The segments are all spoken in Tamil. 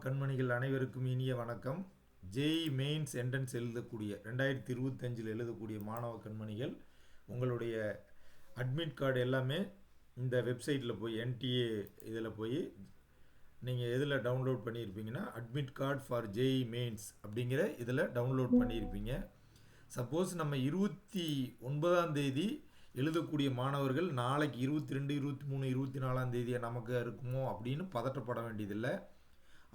கண்மணிகள் அனைவருக்கும் இனிய வணக்கம். ஜேஇ மெயின்ஸ் என்ட்ரன்ஸ் எழுதக்கூடிய 2025 எழுதக்கூடிய மாணவ கண்மணிகள் உங்களுடைய அட்மிட் கார்டு எல்லாமே இந்த வெப்சைட்டில் போய் என்டிஏ இதில் போய் நீங்கள் எதில் டவுன்லோட் பண்ணியிருப்பீங்கன்னா admit card for JEE Mains அப்படிங்கிற இதில் டவுன்லோட் பண்ணியிருப்பீங்க. சப்போஸ் நம்ம 29ஆம் தேதி எழுதக்கூடிய மாணவர்கள் நாளைக்கு 22, 23, 24ஆம் தேதியை நமக்கு இருக்குமோ அப்படின்னு பதட்டப்பட வேண்டியதில்லை.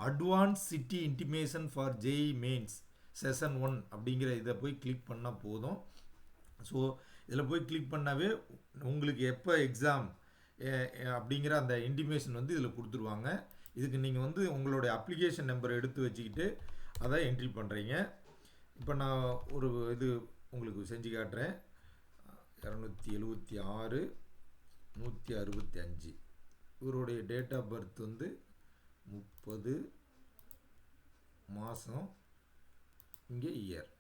Advance city intimation for JEE mains session 1 அப்படிங்கிற இதை போய் கிளிக் பண்ணால் போதும். ஸோ இதில் போய் கிளிக் பண்ணாவே உங்களுக்கு எப்போ எக்ஸாம் அப்படிங்கிற அந்த இன்டிமேஷன் இதில் கொடுத்துருவாங்க. இதுக்கு நீங்கள் உங்களுடைய அப்ளிகேஷன் நம்பரை எடுத்து வச்சுக்கிட்டு அதை என்ட்ரி பண்ணுறீங்க. இப்போ நான் ஒரு இது உங்களுக்கு செஞ்சு காட்டுறேன். 276 165 இவருடைய டேட் ஆஃப் பர்த் 30 மாதம், இங்கே இயர்.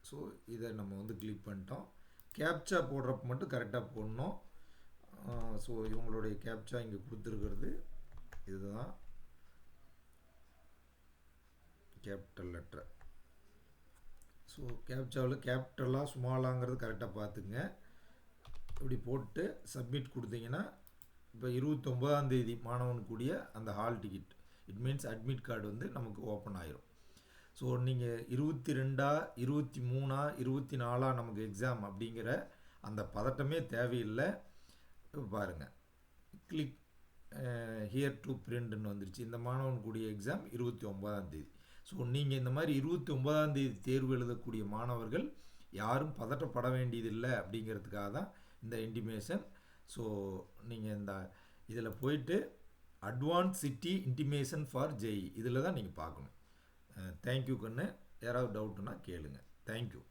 ஸோ இதை நம்ம கிளிக் பண்ணிட்டோம். கேப்சா போடுறப்ப மட்டும் கரெக்டாக போடணும். ஸோ இவங்களுடைய கேப்சா இங்கே கொடுத்துருக்கிறது இதுதான், கேபிட்டல் லெட்டர். ஸோ கேப்சாவில் கேபிட்டலாக ஸ்மாலாங்கிறது கரெக்டாக பார்த்துங்க. இப்படி போட்டு சப்மிட் கொடுத்தீங்கன்னா இப்போ 29ஆம் தேதி மாணவனுக்குரிய அந்த hall ticket, it means admit card நமக்கு ஓப்பன் ஆயிரும். ஸோ நீங்கள் 22, 23, 24 நமக்கு எக்ஸாம் அப்படிங்கிற அந்த பதட்டமே தேவையில்லை. பாருங்கள், கிளிக் ஹியர் டு பிரிண்ட்னு வந்துருச்சு. இந்த மாணவனுக்குரிய எக்ஸாம் 29ஆம் தேதி. ஸோ நீங்கள் இந்த மாதிரி 29ஆம் தேதி தேர்வு எழுதக்கூடிய மாணவர்கள் யாரும் பதட்டப்பட வேண்டியதில்லை அப்படிங்கிறதுக்காக தான் இந்த இன்டிமேஷன். ஸோ நீங்கள் இந்த இதில் போயிட்டு advance city intimation for JE இதில் தான் நீங்கள் பார்க்கணும். தேங்க்யூ கண்ணு. யாராவது டவுட்டுன்னா கேளுங்க. தேங்க்யூ.